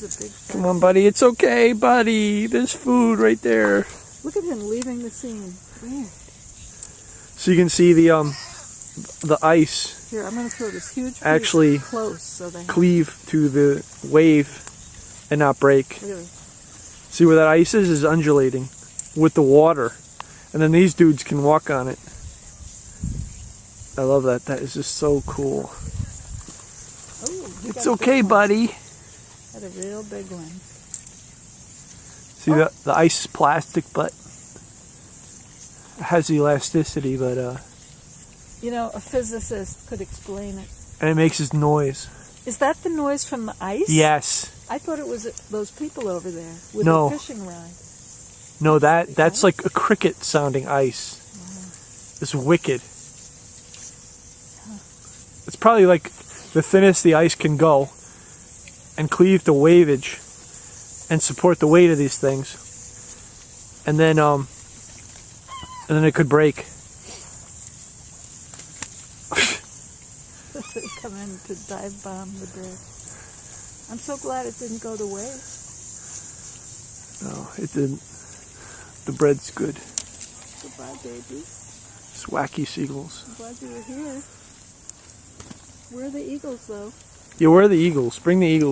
There's a big fat Come on, buddy. It's okay, buddy. There's food right there. Look at him leaving the scene. Weird. So you can see the ice Here, I'm going to throw this huge piece actually close so they cleave to the wave and not break. Really? See where that ice is undulating with the water. And then these dudes can walk on it. I love that. That is just so cool. Oh, It's okay, buddy. Had a real big one. See, the ice is plastic, but it has elasticity, but You know, a physicist could explain it. and it makes this noise. Is that the noise from the ice? Yes. I thought it was those people over there with No. the fishing rod. No, that's like a cricket sounding ice. It's wicked. It's probably like the thinnest the ice can go and cleave the waveage and support the weight of these things. And then it could break. They come in to dive bomb the bread. I'm so glad it didn't go to waste. No, it didn't. The bread's good. Goodbye, baby. It's Wacky Seagulls. I'm glad you were here. Where are the eagles, though? Yeah, where are the eagles? Bring the eagles.